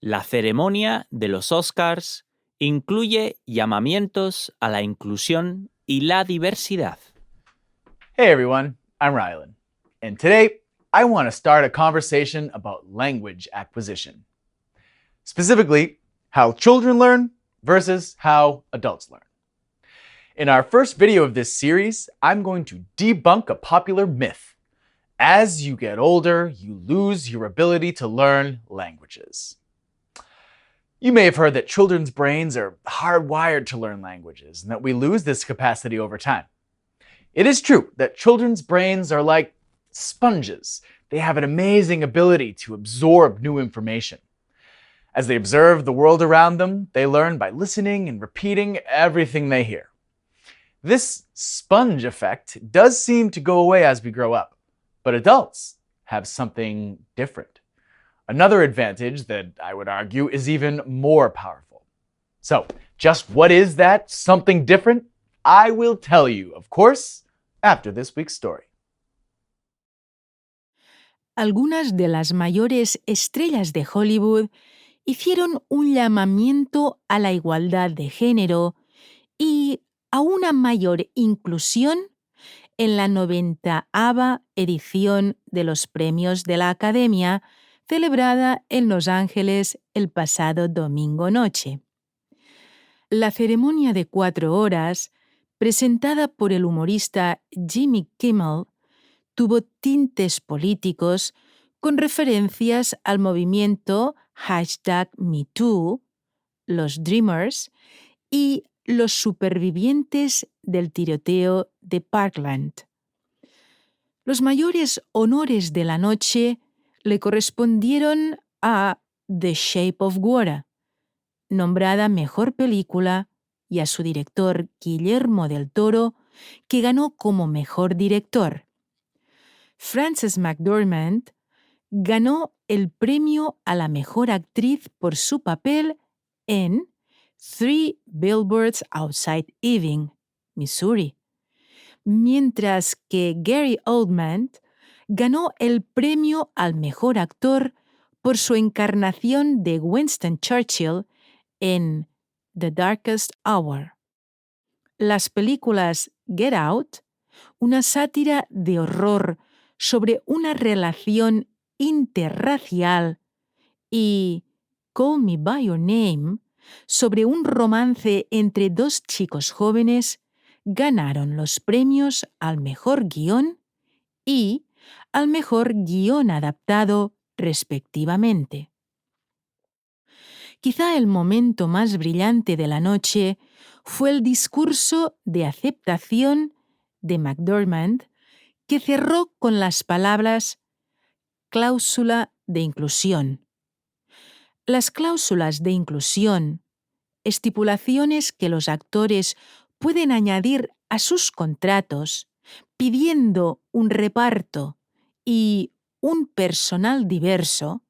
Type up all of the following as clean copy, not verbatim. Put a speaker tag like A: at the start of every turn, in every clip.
A: La ceremonia de los Oscars incluye llamamientos a la inclusión y la diversidad.
B: Hey everyone, I'm Rylan, and today I want to start a conversation about language acquisition. Specifically, how children learn versus how adults learn. In our first video of this series, I'm going to debunk a popular myth. As you get older, you lose your ability to learn languages. You may have heard that children's brains are hardwired to learn languages and that we lose this capacity over time. It is true that children's brains are like sponges. They have an amazing ability to absorb new information. As they observe the world around them, they learn by listening and repeating everything they hear. This sponge effect does seem to go away as we grow up, but adults have something different. Another advantage that I would argue is even more powerful. So, just what is that something different? I will tell you, of course, after this week's story.
C: Algunas de las mayores estrellas de Hollywood hicieron un llamamiento a la igualdad de género y a una mayor inclusión en la 90ª edición de los Premios de la Academia, celebrada en Los Ángeles el pasado domingo noche. La ceremonia de 4 horas, presentada por el humorista Jimmy Kimmel, tuvo tintes políticos con referencias al movimiento #MeToo, los Dreamers y los supervivientes del tiroteo de Parkland. Los mayores honores de la noche le correspondieron a The Shape of Water, nombrada mejor película, y a su director Guillermo del Toro, que ganó como mejor director. Frances McDormand ganó el premio a la mejor actriz por su papel en Three Billboards Outside Ebbing, Missouri, mientras que Gary Oldman ganó el premio al mejor actor por su encarnación de Winston Churchill en The Darkest Hour. Las películas Get Out, una sátira de horror sobre una relación interracial, y Call Me By Your Name, sobre un romance entre dos chicos jóvenes, ganaron los premios al mejor guión y al mejor guión adaptado, respectivamente. Quizá el momento más brillante de la noche fue el discurso de aceptación de McDormand, que cerró con las palabras cláusula de inclusión. Las cláusulas de inclusión, estipulaciones que los actores pueden añadir a sus contratos pidiendo un reparto y un personal diverso,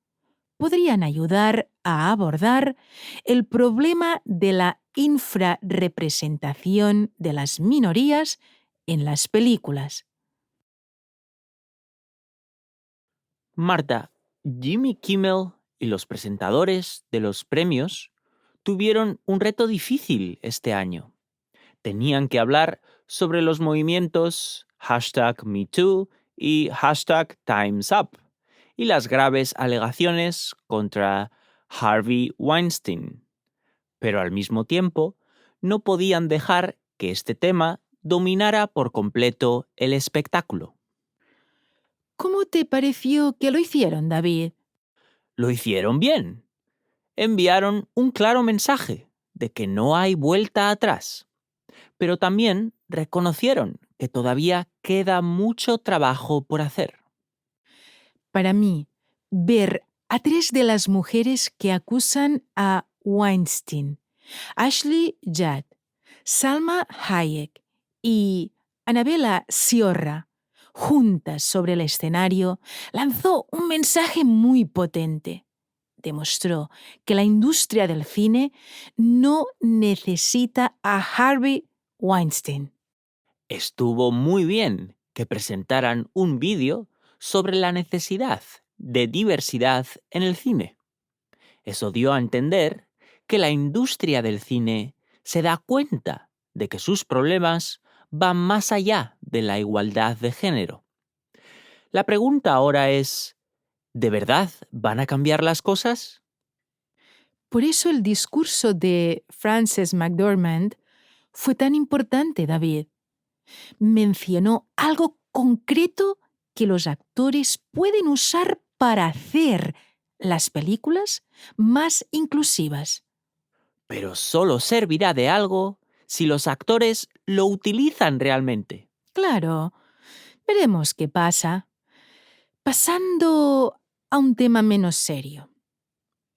C: podrían ayudar a abordar el problema de la infrarrepresentación de las minorías en las películas.
A: Marta, Jimmy Kimmel y los presentadores de los premios tuvieron un reto difícil este año. Tenían que hablar sobre los movimientos #MeToo y #TimesUp y las graves alegaciones contra Harvey Weinstein. Pero al mismo tiempo, no podían dejar que este tema dominara por completo el espectáculo.
C: ¿Cómo te pareció que lo hicieron, David?
A: Lo hicieron bien. Enviaron un claro mensaje de que no hay vuelta atrás. Pero también reconocieron que todavía queda mucho trabajo por hacer.
C: Para mí, ver a 3 de las mujeres que acusan a Weinstein, Ashley Judd, Salma Hayek y Annabella Sciorra, juntas sobre el escenario, lanzó un mensaje muy potente. Demostró que la industria del cine no necesita a Harvey Weinstein.
A: Estuvo muy bien que presentaran un vídeo sobre la necesidad de diversidad en el cine. Eso dio a entender que la industria del cine se da cuenta de que sus problemas van más allá de la igualdad de género. La pregunta ahora es, ¿de verdad van a cambiar las cosas?
C: Por eso el discurso de Frances McDormand fue tan importante, David. Mencionó algo concreto que los actores pueden usar para hacer las películas más inclusivas.
A: Pero solo servirá de algo si los actores lo utilizan realmente.
C: Claro, veremos qué pasa. Pasando a un tema menos serio.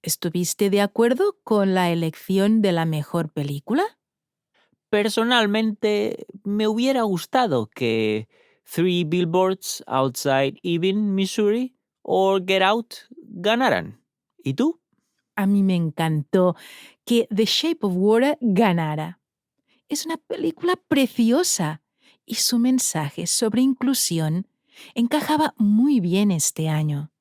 C: ¿Estuviste de acuerdo con la elección de la mejor película?
A: Personalmente, me hubiera gustado que Three Billboards Outside Ebbing, Missouri o Get Out ganaran. ¿Y tú?
C: A mí me encantó que The Shape of Water ganara. Es una película preciosa y su mensaje sobre inclusión encajaba muy bien este año.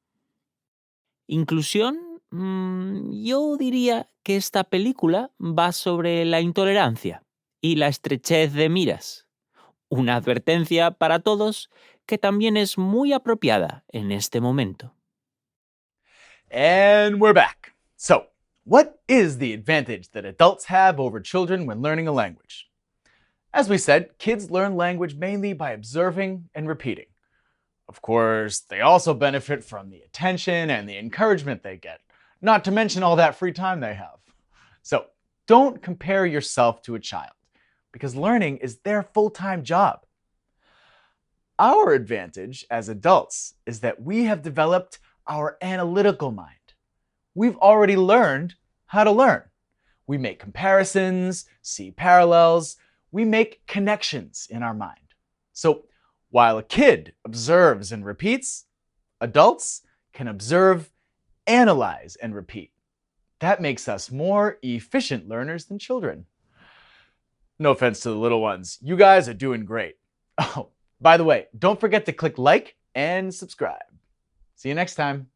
A: ¿Inclusión? Yo diría que esta película va sobre la intolerancia y la estrechez de miras. Una advertencia para todos que también es muy apropiada en este momento.
B: And we're back. So, what is the advantage that adults have over children when learning a language? As we said, kids learn language mainly by observing and repeating. Of course, they also benefit from the attention and the encouragement they get, not to mention all that free time they have. So, don't compare yourself to a child, because learning is their full-time job. Our advantage as adults is that we have developed our analytical mind. We've already learned how to learn. We make comparisons, see parallels, we make connections in our mind. So while a kid observes and repeats, adults can observe, analyze, and repeat. That makes us more efficient learners than children. No offense to the little ones, you guys are doing great. Oh, by the way, don't forget to click like and subscribe. See you next time.